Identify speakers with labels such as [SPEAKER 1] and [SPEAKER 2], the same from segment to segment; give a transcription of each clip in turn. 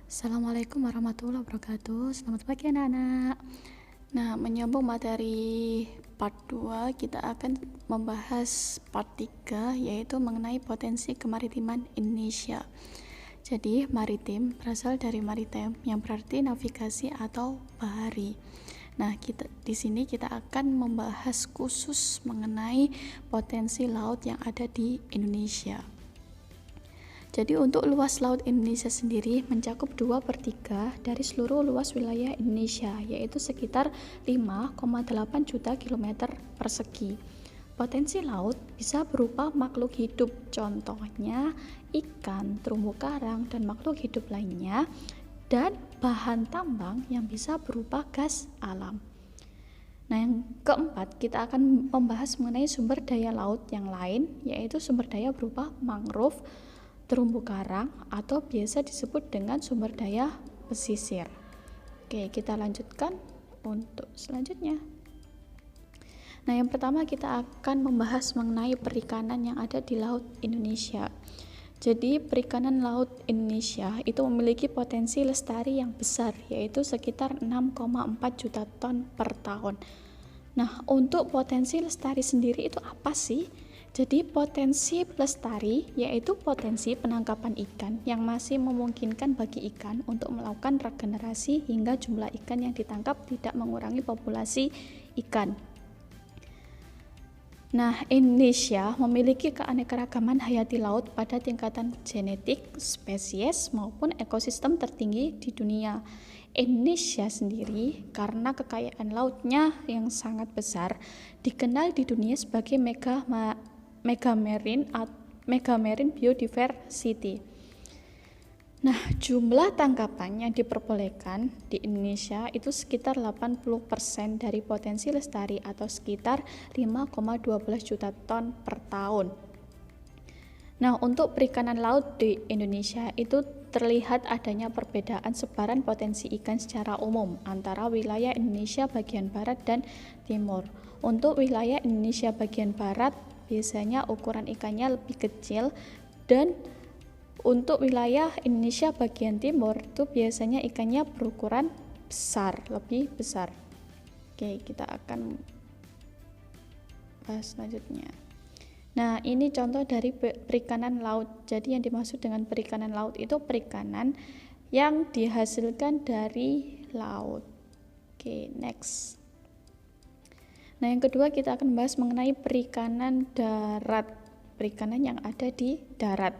[SPEAKER 1] Assalamualaikum warahmatullahi wabarakatuh. Selamat pagi anak-anak. Nah, menyambung materi part 2, kita akan membahas part 3, yaitu mengenai potensi kemaritiman Indonesia. Jadi, maritim berasal dari maritime yang berarti navigasi atau bahari. Nah, di sini kita akan membahas khusus mengenai potensi laut yang ada di Indonesia. Jadi untuk luas laut Indonesia sendiri mencakup 2/3 dari seluruh luas wilayah Indonesia, yaitu sekitar 5,8 juta kilometer persegi. Potensi laut bisa berupa makhluk hidup, contohnya ikan, terumbu karang, dan makhluk hidup lainnya, dan bahan tambang yang bisa berupa gas alam. Nah, yang keempat, kita akan membahas mengenai sumber daya laut yang lain, yaitu sumber daya berupa mangrove, terumbu karang, atau biasa disebut dengan sumber daya pesisir. Oke, kita lanjutkan untuk selanjutnya. Nah, yang pertama kita akan membahas mengenai perikanan yang ada di Laut Indonesia. Jadi, perikanan Laut Indonesia itu memiliki potensi lestari yang besar, yaitu sekitar 6,4 juta ton per tahun. Nah, untuk potensi lestari sendiri itu apa sih? Jadi potensi lestari yaitu potensi penangkapan ikan yang masih memungkinkan bagi ikan untuk melakukan regenerasi hingga jumlah ikan yang ditangkap tidak mengurangi populasi ikan. Nah, Indonesia memiliki keanekaragaman hayati laut pada tingkatan genetik, spesies, maupun ekosistem tertinggi di dunia. Indonesia sendiri, karena kekayaan lautnya yang sangat besar, dikenal di dunia sebagai megamarine biodiversity. Nah, jumlah tangkapan yang diperbolehkan di Indonesia itu sekitar 80% dari potensi lestari atau sekitar 5,12 juta ton per tahun. Nah, untuk perikanan laut di Indonesia itu terlihat adanya perbedaan sebaran potensi ikan secara umum antara wilayah Indonesia bagian barat dan timur. Untuk wilayah Indonesia bagian barat biasanya ukuran ikannya lebih kecil, dan untuk wilayah Indonesia bagian timur itu biasanya ikannya berukuran besar, lebih besar. Oke, kita akan bahas selanjutnya. Nah, ini contoh dari perikanan laut. Jadi yang dimaksud dengan perikanan laut itu perikanan yang dihasilkan dari laut. Oke, next. Nah, yang kedua kita akan bahas mengenai perikanan darat, perikanan yang ada di darat.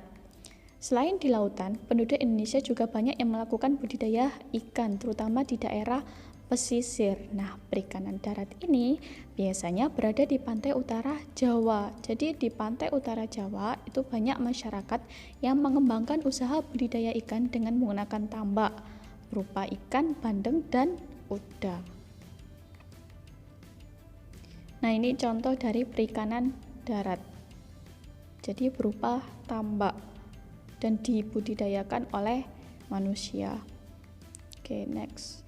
[SPEAKER 1] Selain di lautan, penduduk Indonesia juga banyak yang melakukan budidaya ikan, terutama di daerah pesisir. Nah, perikanan darat ini biasanya berada di pantai utara Jawa. Jadi di pantai utara Jawa itu banyak masyarakat yang mengembangkan usaha budidaya ikan dengan menggunakan tambak berupa ikan bandeng dan udang. Nah, ini contoh dari perikanan darat. Jadi berupa tambak dan dibudidayakan oleh manusia. Oke, next.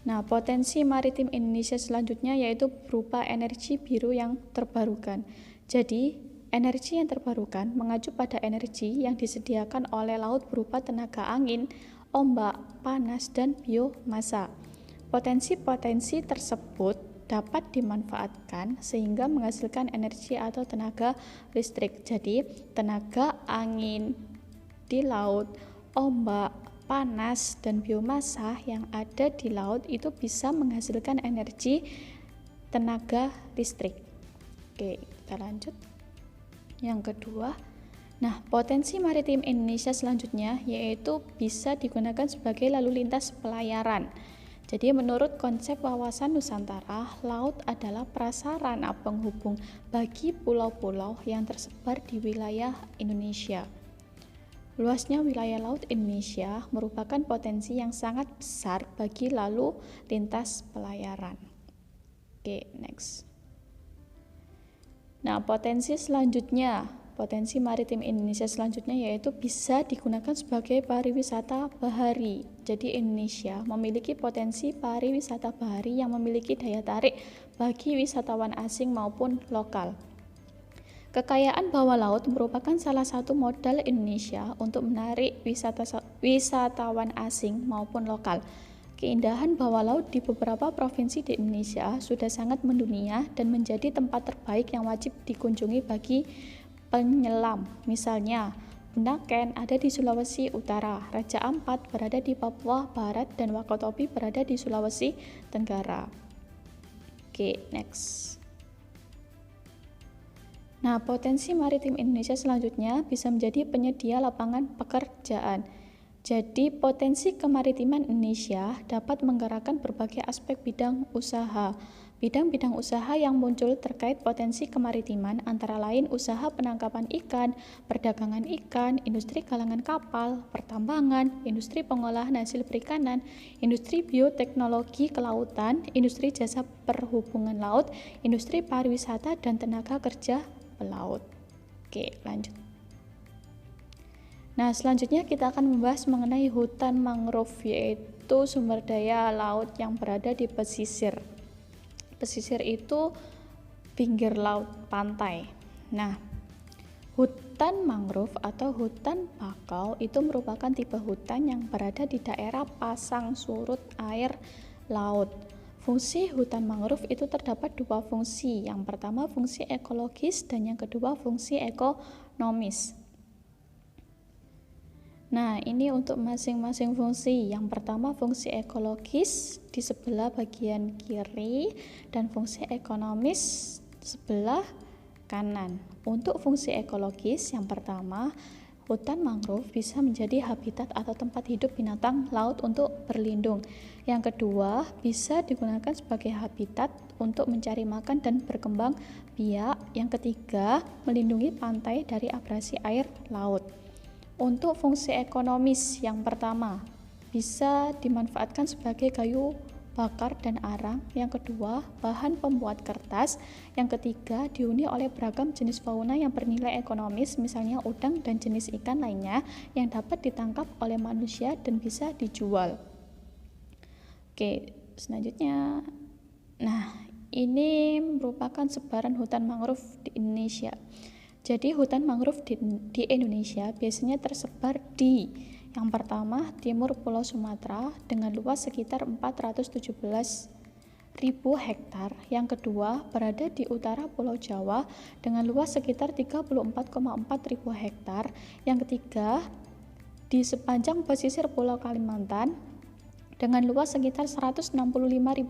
[SPEAKER 1] Nah, potensi maritim Indonesia selanjutnya yaitu berupa energi biru yang terbarukan. Jadi, energi yang terbarukan mengacu pada energi yang disediakan oleh laut berupa tenaga angin, ombak, panas, dan biomasa. Potensi-potensi tersebut dapat dimanfaatkan sehingga menghasilkan energi atau tenaga listrik. Jadi, tenaga angin di laut, ombak, panas, dan biomasa yang ada di laut itu bisa menghasilkan energi tenaga listrik. Oke, kita lanjut. Yang kedua, nah, potensi maritim Indonesia selanjutnya yaitu bisa digunakan sebagai lalu lintas pelayaran. Jadi menurut konsep wawasan Nusantara, laut adalah prasarana penghubung bagi pulau-pulau yang tersebar di wilayah Indonesia. Luasnya wilayah laut Indonesia merupakan potensi yang sangat besar bagi lalu lintas pelayaran. Oke, next. Nah, potensi maritim Indonesia selanjutnya yaitu bisa digunakan sebagai pariwisata bahari. Jadi Indonesia memiliki potensi pariwisata bahari yang memiliki daya tarik bagi wisatawan asing maupun lokal. Kekayaan bawah laut merupakan salah satu modal Indonesia untuk menarik wisatawan asing maupun lokal. Keindahan bawah laut di beberapa provinsi di Indonesia sudah sangat mendunia dan menjadi tempat terbaik yang wajib dikunjungi bagi penyelam. Misalnya, Bunaken ada di Sulawesi Utara, Raja Ampat berada di Papua Barat, dan Wakatobi berada di Sulawesi Tenggara. Oke, next. Nah, potensi maritim Indonesia selanjutnya bisa menjadi penyedia lapangan pekerjaan. Jadi, potensi kemaritiman Indonesia dapat menggerakkan berbagai aspek bidang usaha. Bidang-bidang usaha yang muncul terkait potensi kemaritiman antara lain usaha penangkapan ikan, perdagangan ikan, industri galangan kapal, pertambangan, industri pengolahan hasil perikanan, industri bioteknologi kelautan, industri jasa perhubungan laut, industri pariwisata, dan tenaga kerja pelaut. Oke, lanjut. Nah, selanjutnya kita akan membahas mengenai hutan mangrove, yaitu sumber daya laut yang berada di pesisir. Pesisir itu pinggir laut, pantai. Nah, hutan mangrove atau hutan bakau itu merupakan tipe hutan yang berada di daerah pasang surut air laut. Fungsi hutan mangrove itu terdapat dua fungsi. Yang pertama fungsi ekologis dan yang kedua fungsi ekonomis. Nah, ini untuk masing-masing fungsi. Yang pertama fungsi ekologis di sebelah bagian kiri dan fungsi ekonomis sebelah kanan. Untuk fungsi ekologis yang pertama, hutan mangrove bisa menjadi habitat atau tempat hidup binatang laut untuk berlindung. Yang kedua, bisa digunakan sebagai habitat untuk mencari makan dan berkembang biak. Yang ketiga, melindungi pantai dari abrasi air laut. Untuk fungsi ekonomis yang pertama, bisa dimanfaatkan sebagai kayu bakar dan arang. Yang kedua, bahan pembuat kertas. Yang ketiga, dihuni oleh beragam jenis fauna yang bernilai ekonomis, misalnya udang dan jenis ikan lainnya yang dapat ditangkap oleh manusia dan bisa dijual. Oke, selanjutnya. Nah, ini merupakan sebaran hutan mangrove di Indonesia. Jadi, hutan mangrove di Indonesia biasanya tersebar di yang pertama, timur Pulau Sumatera dengan luas sekitar 417.000 hektar. Yang kedua, berada di utara Pulau Jawa dengan luas sekitar 34,4.000 hektar. Yang ketiga, di sepanjang pesisir Pulau Kalimantan dengan luas sekitar 165.000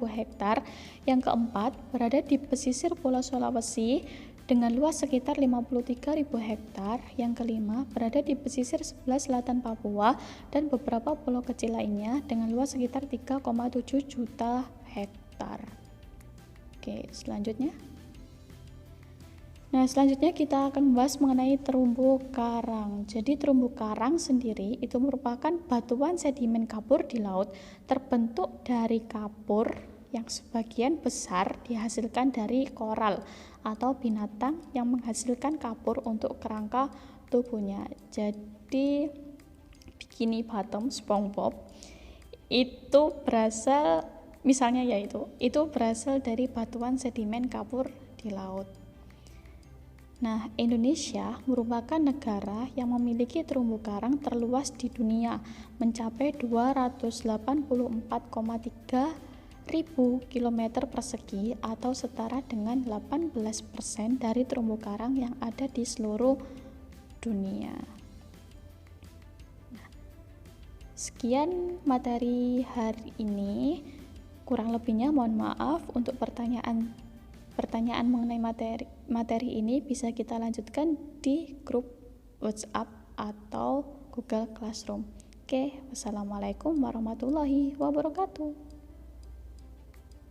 [SPEAKER 1] hektar. Yang keempat, berada di pesisir Pulau Sulawesi dengan luas sekitar 53.000 hektar. Yang kelima, berada di pesisir sebelah selatan Papua dan beberapa pulau kecil lainnya dengan luas sekitar 3,7 juta hektar. Oke, selanjutnya. Nah, selanjutnya kita akan membahas mengenai terumbu karang. Jadi, terumbu karang sendiri itu merupakan batuan sedimen kapur di laut terbentuk dari kapur yang sebagian besar dihasilkan dari koral atau binatang yang menghasilkan kapur untuk kerangka tubuhnya. Jadi Bikini Bottom SpongeBob itu berasal misalnya itu berasal dari batuan sedimen kapur di laut. Nah, Indonesia merupakan negara yang memiliki terumbu karang terluas di dunia, mencapai 284,3 ribu kilometer persegi atau setara dengan 18% dari terumbu karang yang ada di seluruh dunia. Nah, sekian materi hari ini. Kurang lebihnya mohon maaf. Untuk pertanyaan mengenai materi ini bisa kita lanjutkan di grup WhatsApp atau Google Classroom. Oke, wassalamualaikum warahmatullahi wabarakatuh.